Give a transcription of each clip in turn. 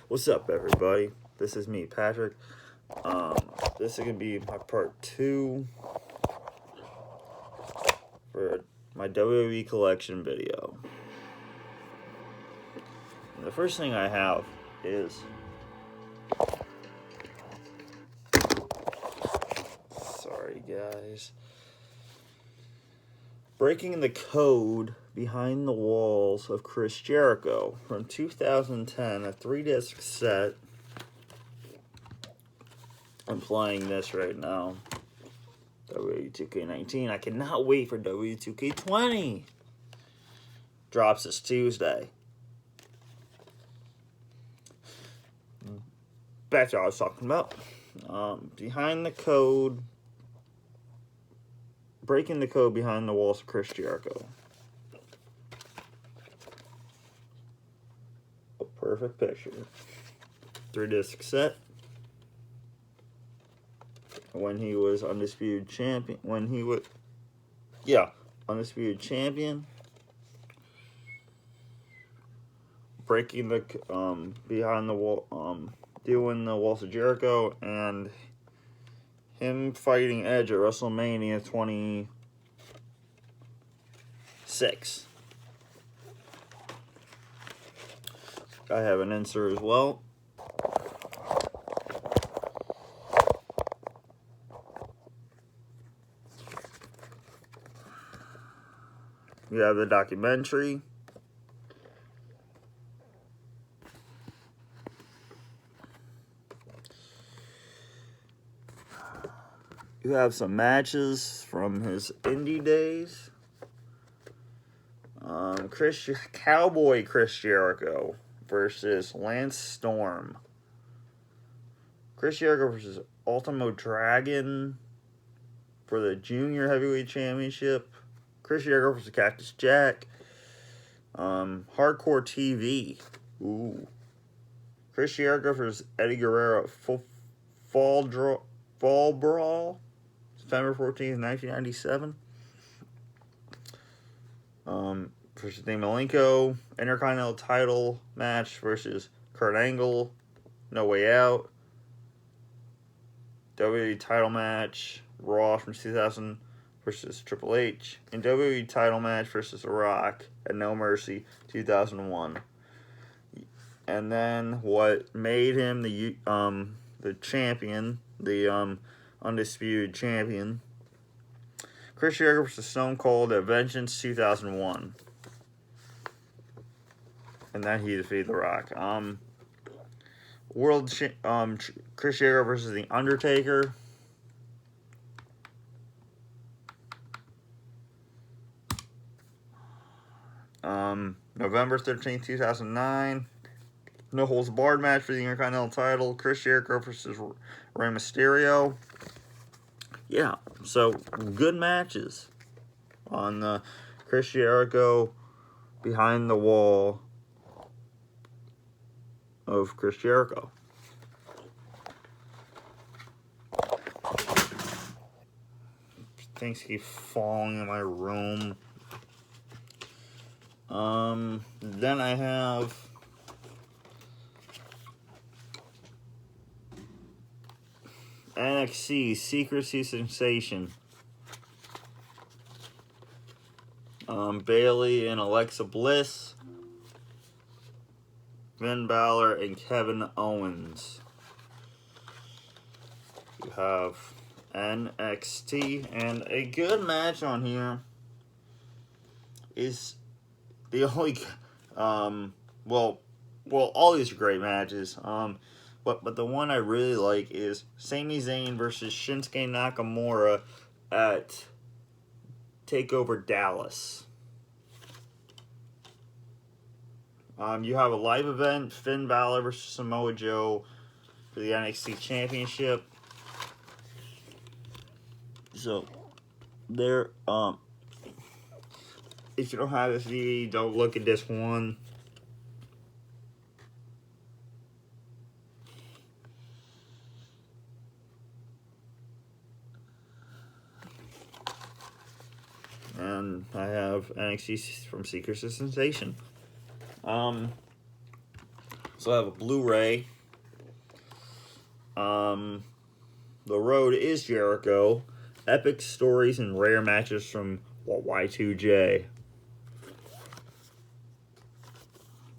What's up, everybody? This is me, Patrick. This is gonna be my part 2 for my WWE collection video. And the first thing I have is sorry, guys. Breaking the Code Behind the Walls of Chris Jericho from 2010, a 3-disc set. I'm playing this right now. WWE 2K19. I cannot wait for WWE 2K20. Drops this Tuesday. Back to what I was talking about. Behind the Code. Breaking the Code Behind the Walls of Chris Jericho. A perfect picture. 3-disc set. When he was Undisputed Champion. Undisputed Champion. Breaking the, behind the wall, doing the Walls of Jericho, and him fighting Edge at WrestleMania 26. I have an insert as well. You have the documentary. You have some matches from his indie days. Cowboy Chris Jericho versus Lance Storm. Chris Jericho versus Ultimo Dragon for the Junior Heavyweight Championship. Chris Jericho versus Cactus Jack. Hardcore TV. Ooh. Chris Jericho versus Eddie Guerrero. Fall Brawl. September 14th, 1997. Versus Dean Malenko. Intercontinental title match versus Kurt Angle. No Way Out. WWE title match. Raw from 2000 versus Triple H. And WWE title match versus The Rock at No Mercy 2001. And then what made him the champion, the Undisputed Champion, Chris Jericho versus Stone Cold at Vengeance 2001. And then he defeated The Rock. Chris Jericho versus The Undertaker. November 13th, 2009. No holds barred match for the Intercontinental title. Chris Jericho versus Rey Mysterio. Yeah, so good matches on the Chris Jericho Behind the Wall of Chris Jericho. Things keep falling in my room. Then I have NXT Secrecy Sensation. Bayley and Alexa Bliss. Finn Balor and Kevin Owens. You have NXT, and a good match on here is the only, well, all these are great matches, but the one I really like is Sami Zayn versus Shinsuke Nakamura at TakeOver Dallas. You have a live event, Finn Balor versus Samoa Joe for the NXT Championship. So, there, if you don't have this DVD, don't look at this one. And I have NXT from Secret Sensation. So I have a Blu-ray. The Road is Jericho. Epic stories and rare matches from Y2J.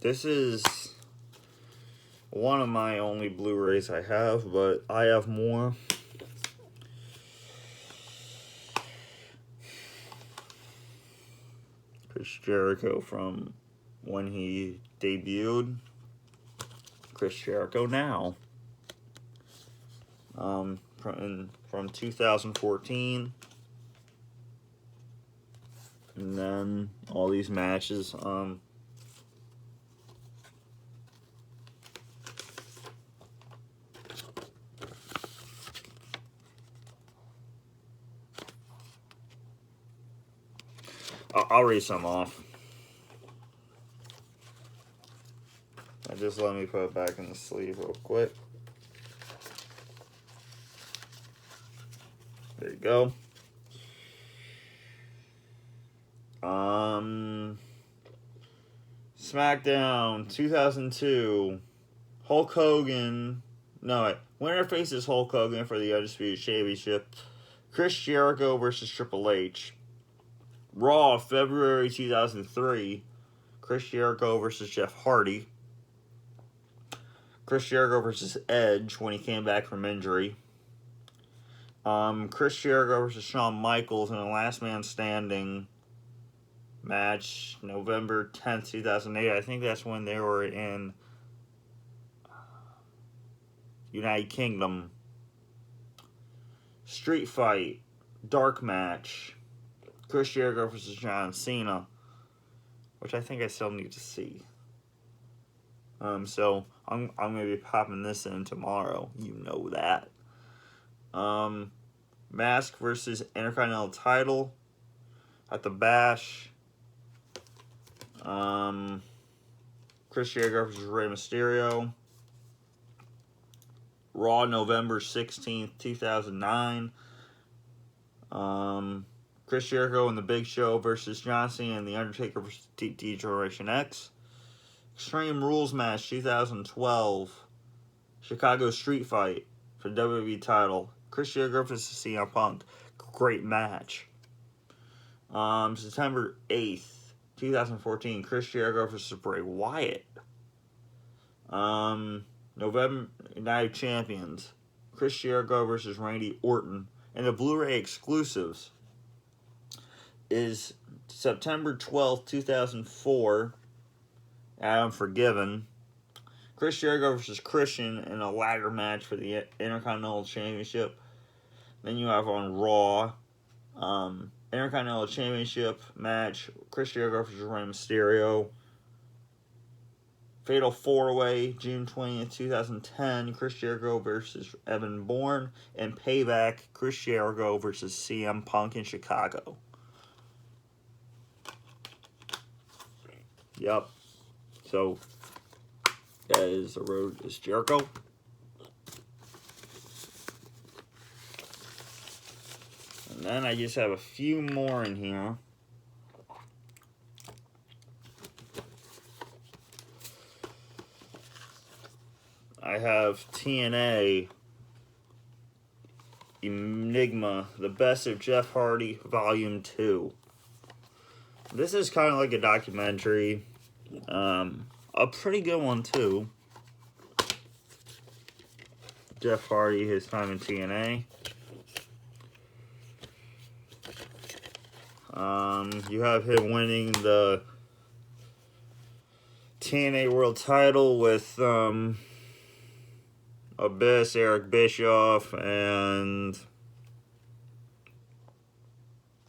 This is one of my only Blu-rays I have, but I have more. Chris Jericho from when he debuted. Chris Jericho now. From 2014. And then all these matches. I'll read some off. Just let me put it back in the sleeve real quick. There you go. SmackDown 2002. Hulk Hogan. No, wait. Winner faces Hulk Hogan for the Undisputed Championship. Chris Jericho versus Triple H. Raw, February 2003. Chris Jericho versus Jeff Hardy. Chris Jericho versus Edge when he came back from injury. Chris Jericho versus Shawn Michaels in a Last Man Standing match, November 10th, 2008. I think that's when they were in United Kingdom. Street Fight, dark match. Chris Jericho versus John Cena, which I think I still need to see. So I'm gonna be popping this in tomorrow. You know that. Mask versus Intercontinental title at the Bash. Chris Jericho versus Rey Mysterio. Raw, November 16th, 2009. Chris Jericho and the Big Show versus John Cena and The Undertaker versus D-Generation X. Extreme Rules match 2012. Chicago Street Fight for the WWE title. Chris Jericho versus CM Punk. Great match. September 8th, 2014. Chris Jericho versus Bray Wyatt. November Night Champions. Chris Jericho versus Randy Orton. And the Blu-ray exclusives is September 12th, 2004. Adam Forgiven. Chris Jericho versus Christian in a ladder match for the Intercontinental Championship. Then you have on Raw, Intercontinental Championship match, Chris Jericho versus Rey Mysterio. Fatal 4-Way, June 20th, 2010, Chris Jericho versus Evan Bourne. And Payback, Chris Jericho versus CM Punk in Chicago. Yep. So, that is The Road is Jericho. And then I just have a few more in here. I have TNA Enigma, The Best of Jeff Hardy, Volume 2. This is kind of like a documentary. A pretty good one, too. Jeff Hardy, his time in TNA. You have him winning the TNA World title with Abyss, Eric Bischoff, and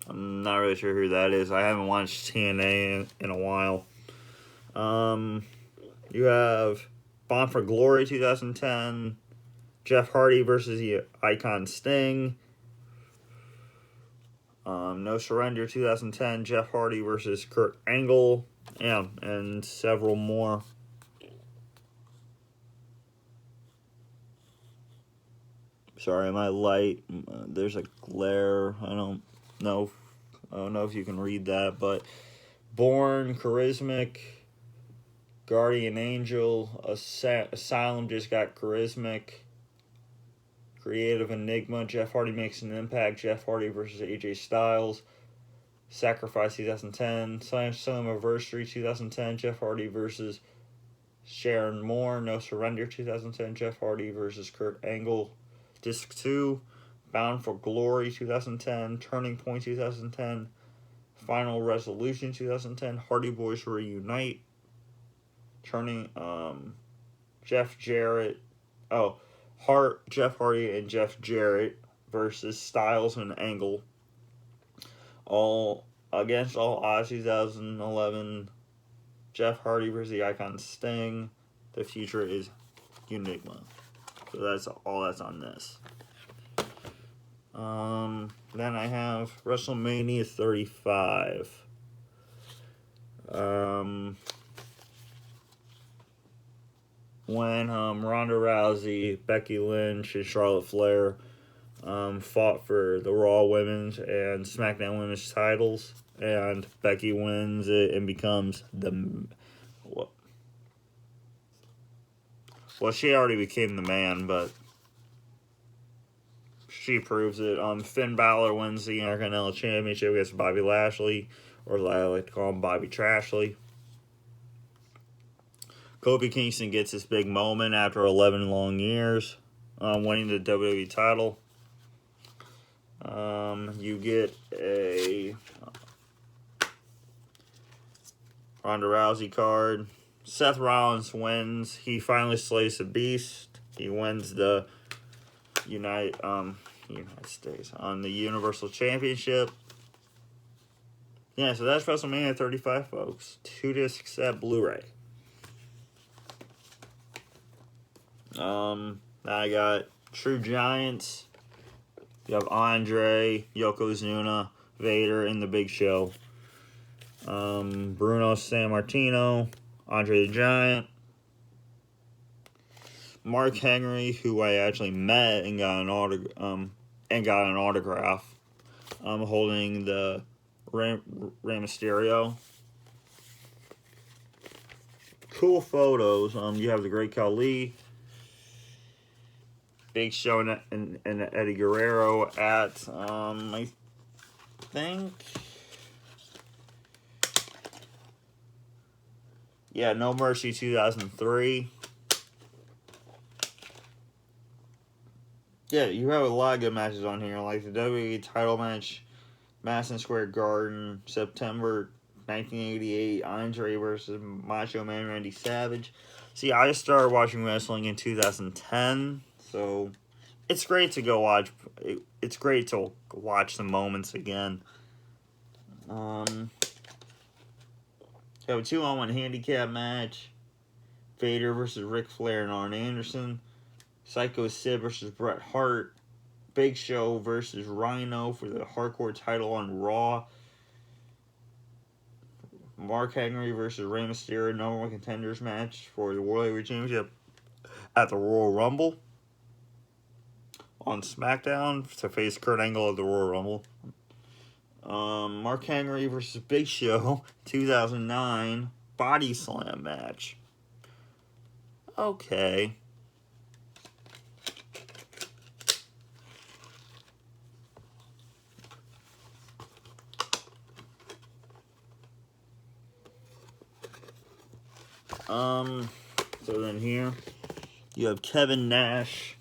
I'm not really sure who that is. I haven't watched TNA in a while. You have Bound for Glory 2010, Jeff Hardy versus the Icon Sting. No Surrender 2010, Jeff Hardy versus Kurt Angle. Yeah, and several more. Sorry, my light, there's a glare. I don't know if you can read that, but Born, Charismatic, Guardian Angel. Asylum just got Charismatic. Creative Enigma. Jeff Hardy makes an impact. Jeff Hardy versus AJ Styles. Sacrifice 2010. Slammiversary 2010. Jeff Hardy versus Sharon Moore. No Surrender 2010. Jeff Hardy versus Kurt Angle. Disc 2. Bound for Glory 2010. Turning Point 2010. Final Resolution 2010. Hardy Boys Reunite. Jeff Jarrett. Jeff Hardy and Jeff Jarrett versus Styles and Angle. All Against All Odds 2011. Jeff Hardy versus the Icon Sting. The future is Enigma. So that's all that's on this. Then I have WrestleMania 35. When Ronda Rousey, Becky Lynch, and Charlotte Flair fought for the Raw Women's and SmackDown Women's titles, and Becky wins it and becomes well, she already became the man, but she proves it. Finn Balor wins the Intercontinental Championship against Bobby Lashley, or I like to call him Bobby Trashley. Kofi Kingston gets this big moment after 11 long years, winning the WWE title. You get a Ronda Rousey card. Seth Rollins wins. He finally slays the Beast. He wins the United States on the Universal Championship. Yeah, so that's WrestleMania 35, folks. 2 disc set Blu-ray. I got True Giants. You have Andre, Yokozuna, Vader, and The Big Show. Bruno Sammartino, Andre the Giant. Mark Henry, who I actually met and got an autograph. Holding the Rey Mysterio. Cool photos. You have the Great Khali, Big Show, and Eddie Guerrero at I think, No Mercy 2003. Yeah, you have a lot of good matches on here, like the WWE title match, Madison Square Garden, September 1988, Andre versus Macho Man Randy Savage. See, I started watching wrestling in 2010, so it's great to go watch. It's great to watch the moments again. You have a 2-on-1 handicap match. Vader versus Ric Flair and Arn Anderson. Psycho Sid versus Bret Hart. Big Show versus Rhino for the Hardcore title on Raw. Mark Henry versus Rey Mysterio, #1 contenders match for the World Heavyweight Championship at the Royal Rumble. On SmackDown to face Kurt Angle at the Royal Rumble. Mark Henry versus Big Show, 2009 Body Slam match. Okay. So then here, you have Kevin Nash,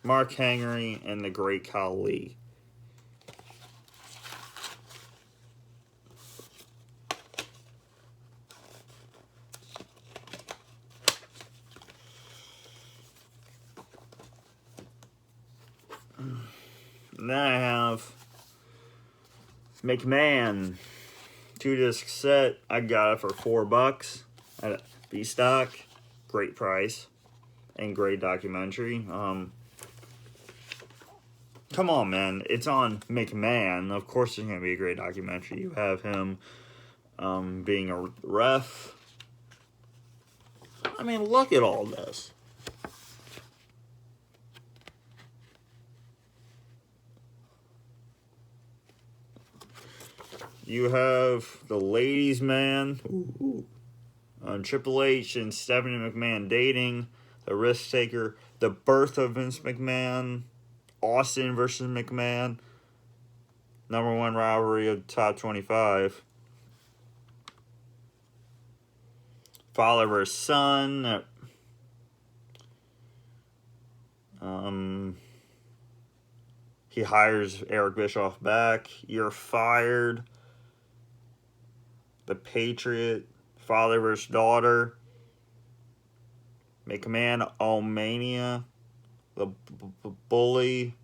Mark Henry, and the Great Khali. And then I have McMahon 2-disc set. I got it for $4 at B-Stock. Great price and great documentary. Come on, man. It's on McMahon. Of course it's going to be a great documentary. You have him being a ref. I mean, look at all this. You have the ladies' man. Triple H and Stephanie McMahon dating, the Risk Taker, the birth of Vince McMahon, Austin versus McMahon, #1 rivalry of top 25. Father versus son. He hires Eric Bischoff back. You're fired. The Patriot. Father versus daughter. McMahon Mania. The Bully.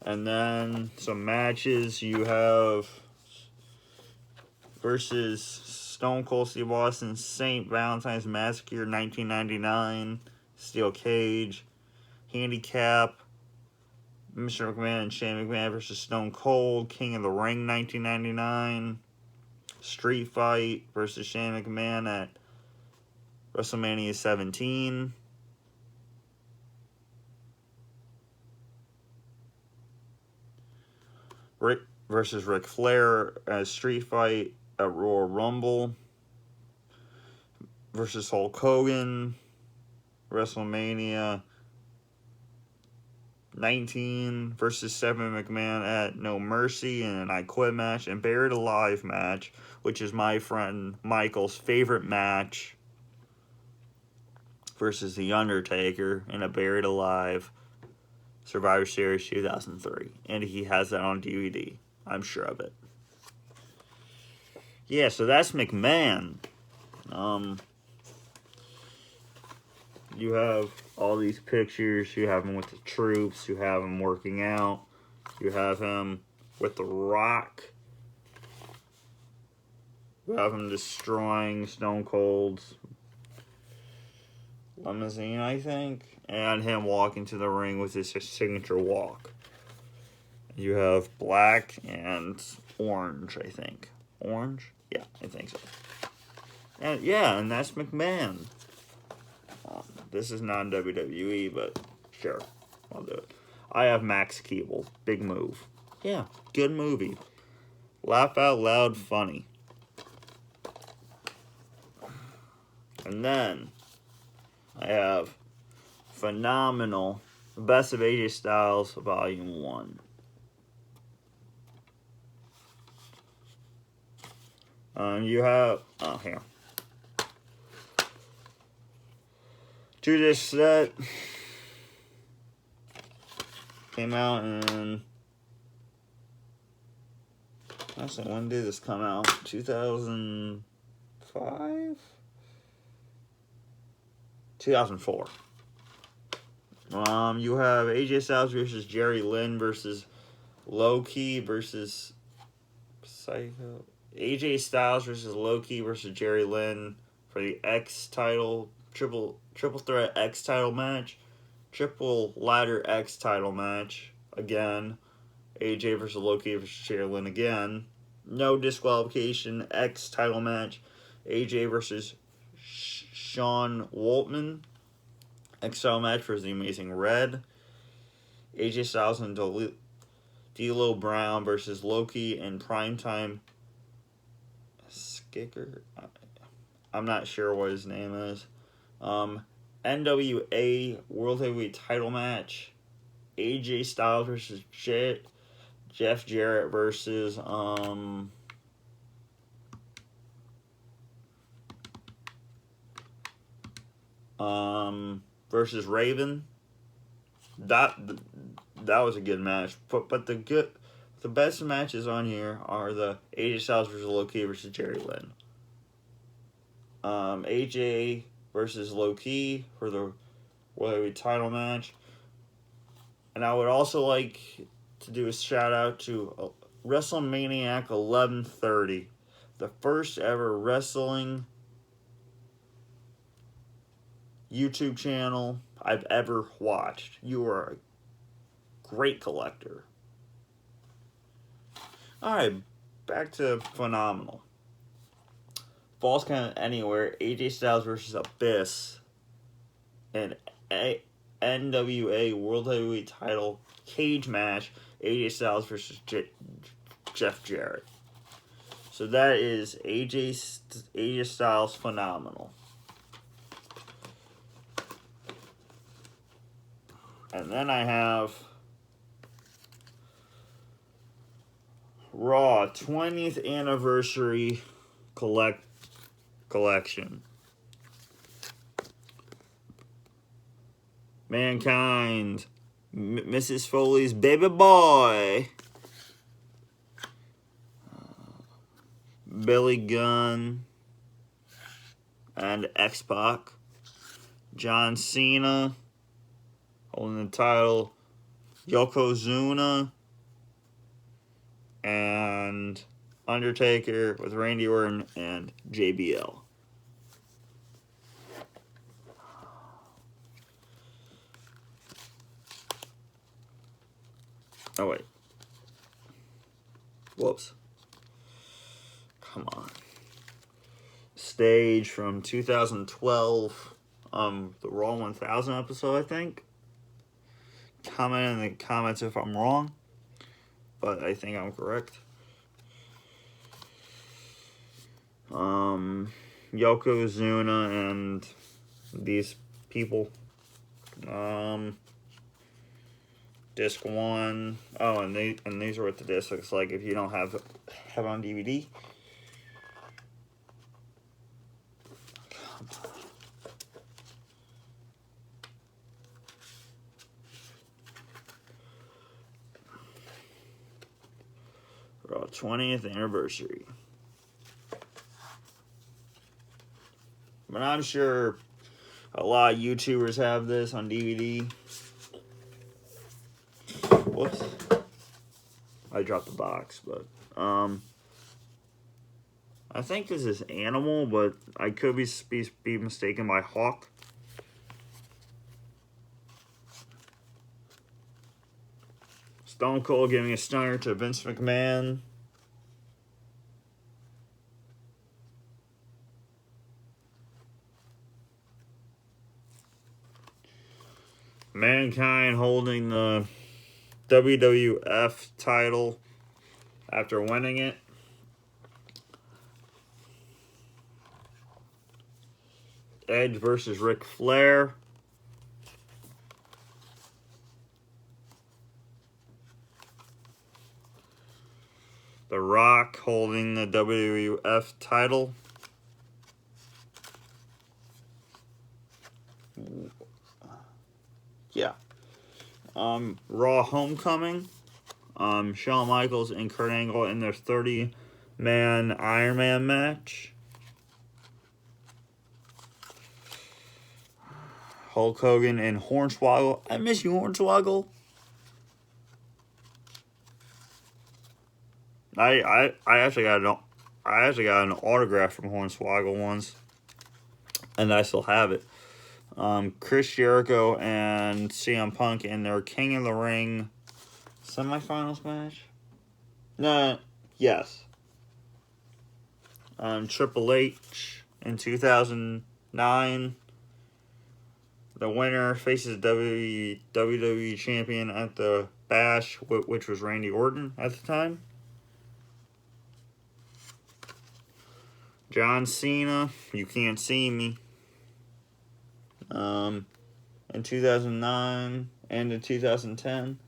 And then some matches. You have versus Stone Cold Steve Austin, St. Valentine's Massacre 1999. Steel Cage. Handicap. Mr. McMahon and Shane McMahon versus Stone Cold, King of the Ring 1999. Street Fight versus Shane McMahon at WrestleMania 17. Rick versus Ric Flair as Street Fight at Royal Rumble. Versus Hulk Hogan, WrestleMania 19 versus Stephanie McMahon at No Mercy in an I Quit match, and Buried Alive match, which is my friend Michael's favorite match, versus The Undertaker in a Buried Alive Survivor Series 2003. And he has that on DVD. I'm sure of it. Yeah, so that's McMahon. You have all these pictures. You have him with the troops. You have him working out. You have him with The Rock. You have him destroying Stone Cold's limousine, I think. And him walking to the ring with his signature walk. You have black and orange, I think. Orange? Yeah, I think so. And yeah, and that's McMahon. This is non-WWE, but sure, I'll do it. I have Max Keeble. Big move. Yeah, good movie. Laugh out loud funny. And then I have Phenomenal, The Best of AJ Styles, Volume 1. You have, here. To this set, came out in, actually, when did this come out? 2005? 2004. You have AJ Styles versus Jerry Lynn versus Low-Key versus Psycho. AJ Styles versus Low-Key versus Jerry Lynn for the X title, triple threat X title match, triple ladder X title match again. AJ versus Low-Key versus Jerry Lynn again. No disqualification X title match. AJ versus Sean Waltman. X title match versus the Amazing Red. AJ Styles and D'Lo Brown versus Low-Key and Primetime Skicker. I'm not sure what his name is. NWA World Heavyweight title match. AJ Styles versus Jeff Jarrett versus versus Raven. That was a good match. But the best matches on here are the AJ Styles versus Low-Key versus Jerry Lynn. AJ versus Low-Key for the World Heavyweight title match. And I would also like to do a shout out to WrestleManiac 1130, the first ever wrestling YouTube channel I've ever watched. You are a great collector. Alright, back to Phenomenal. Falls Count Anywhere, AJ Styles versus Abyss, and NWA World Heavyweight title cage match, AJ Styles versus Jeff Jarrett. So that is AJ Styles Phenomenal. And then I have Raw 20th Anniversary Collection. Mankind, Mrs. Foley's baby boy, Billy Gunn, and X-Pac. John Cena, holding the title, Yokozuna, and Undertaker with Randy Orton and JBL. Oh, wait. Whoops. Come on. Stage from 2012, the Raw 1000 episode, I think. Comment in the comments if I'm wrong, but I think I'm correct. Yokozuna and these people. Disc 1. Oh, and these are what the disc looks like if you don't have it on DVD. Raw 20th Anniversary. But I'm sure a lot of YouTubers have this on DVD. Whoops. I dropped the box, but I think this is Animal, but I could be mistaken by Hawk. Stone Cold giving a stunner to Vince McMahon. Mankind holding the WWF title after winning it. Edge versus Ric Flair. The Rock holding the WWF title. Yeah. Raw Homecoming. Shawn Michaels and Kurt Angle in their 30-man Iron Man match. Hulk Hogan and Hornswoggle. I miss you, Hornswoggle. I actually got an autograph from Hornswoggle once, and I still have it. Chris Jericho and CM Punk in their King of the Ring semifinals match. Yes. Triple H in 2009. The winner faces WWE champion at the Bash, which was Randy Orton at the time. John Cena, You Can't See Me. In 2009 and in 2010.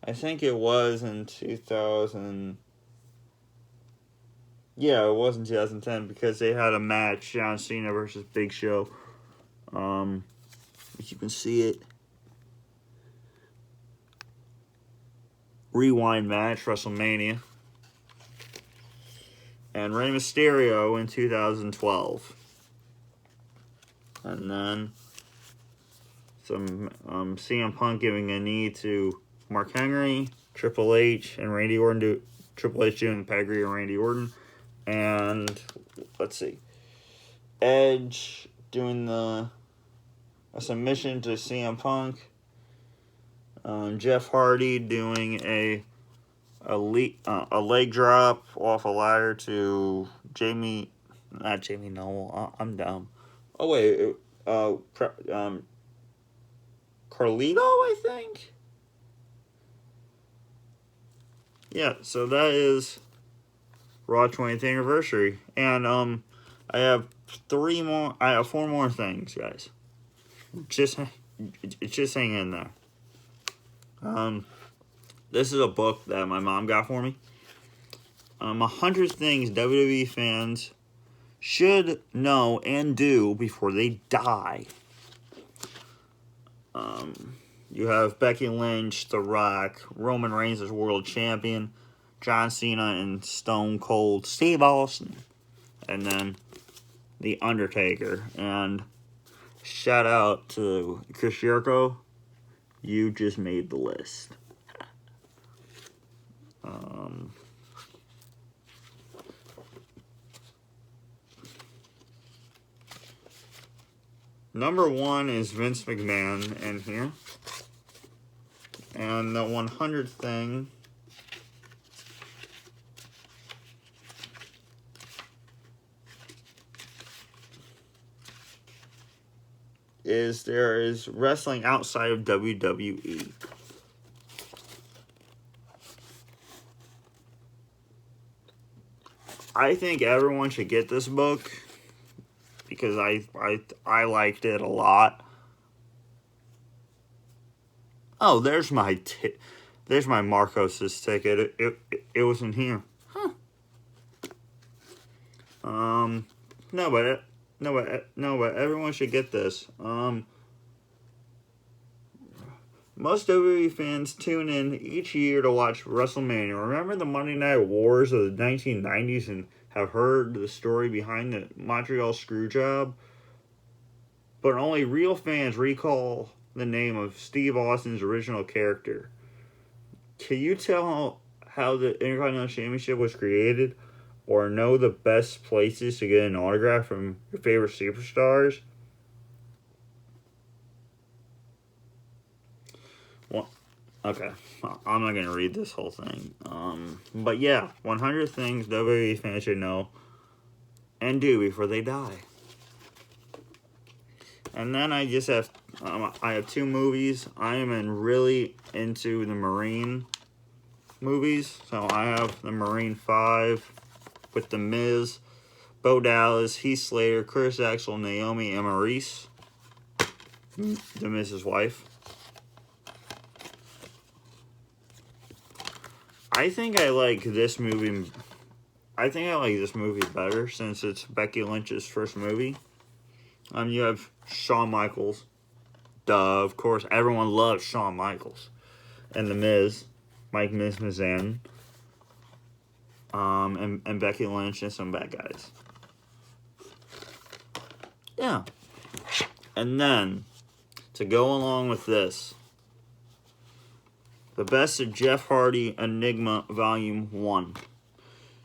I think it was in 2000. Yeah, it was in 2010 because they had a match, John Cena versus Big Show. If you can see it. Rewind match, WrestleMania. And Rey Mysterio in 2012. And then some CM Punk giving a knee to Mark Henry, Triple H, and Randy Orton. Triple H doing the pedigree of Randy Orton. And let's see. Edge doing a submission to CM Punk. Jeff Hardy doing a leg drop off a ladder to not Jamie Noble. I'm dumb. Oh wait, Carlito, I think. Yeah, so that is Raw 20th anniversary. And I have 4 more things, guys. Just hang in there. This is a book that my mom got for me. 100 things WWE fans should know and do before they die. You have Becky Lynch, The Rock, Roman Reigns as world champion, John Cena and Stone Cold Steve Austin, and then The Undertaker. And shout out to Chris Jericho, you just made the list. Number 1 is Vince McMahon in here. And the 100th thing is there is wrestling outside of WWE. I think everyone should get this book because I liked it a lot. Oh, there's my Marcos's ticket. It was in here. Huh. No, but everyone should get this. Most WWE fans tune in each year to watch WrestleMania. Remember the Monday Night Wars of the 1990s and have heard the story behind the Montreal Screwjob? But only real fans recall the name of Steve Austin's original character. Can you tell how the Intercontinental Championship was created? Or know the best places to get an autograph from your favorite superstars? Well, okay, I'm not going to read this whole thing. But yeah, 100 things WWE fans should know and do before they die. And then I just have, I have 2 movies. I am really into the Marine movies. So I have the Marine 5 with The Miz, Bo Dallas, Heath Slater, Curtis Axel, Naomi, and Maurice, The Miz's wife. I think I like this movie. I think I like this movie better since it's Becky Lynch's first movie. You have Shawn Michaels. Duh, of course, everyone loves Shawn Michaels. And The Miz, Mike Mizan. And Becky Lynch and some bad guys. Yeah. And then, to go along with this, the Best of Jeff Hardy Enigma Volume 1.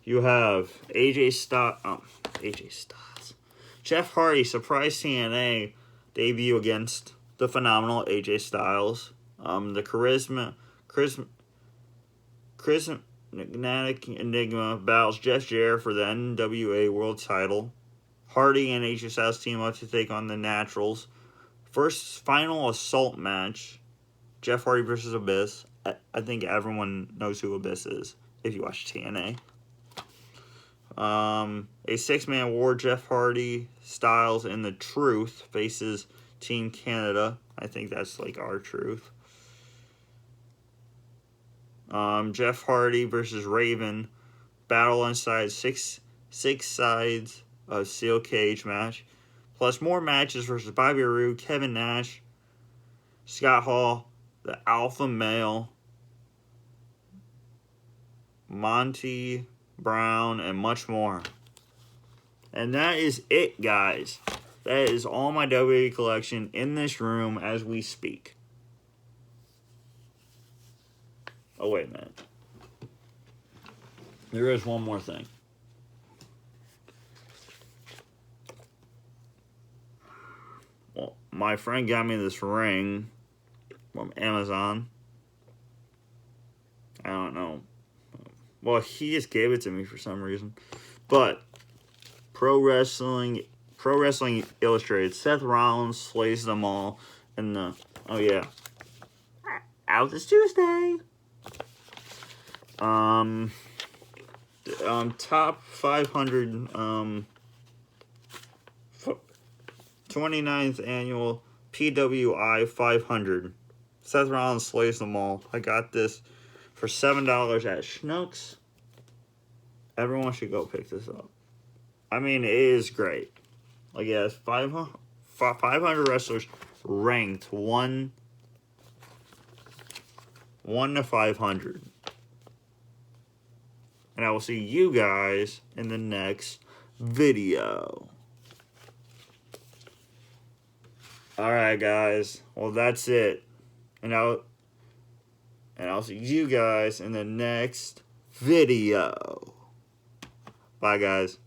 You have AJ Styles. Jeff Hardy surprise TNA debut against the phenomenal AJ Styles. The charismatic Enigma battles Jeff Jarrett for the NWA World Title. Hardy and AJ Styles team up to take on the Naturals. First final assault match. Jeff Hardy versus Abyss. I think everyone knows who Abyss is if you watch TNA. A 6-man war, Jeff Hardy, Styles, and The Truth faces Team Canada. I think that's like our Truth. Jeff Hardy versus Raven, battle inside six sides of steel cage match, plus more matches versus Bobby Roode, Kevin Nash, Scott Hall, the Alpha Male, Monty Brown, and much more. And that is it, guys. That is all my WWE collection in this room as we speak. Oh, wait a minute. There is one more thing. Well, my friend got me this ring from Amazon. I don't know. Well, he just gave it to me for some reason. But Pro Wrestling Illustrated. Seth Rollins slays them all in the... Oh, yeah. Out this Tuesday. top 500 29th annual PWI 500. Seth Rollins slays them all. I got this for $7 at Schnucks. Everyone should go pick this up. I mean, it is great. Like, it has 500 wrestlers ranked 1 to 500. And I will see you guys in the next video. Alright, guys. Well, that's it. And I'll see you guys in the next video. Bye, guys.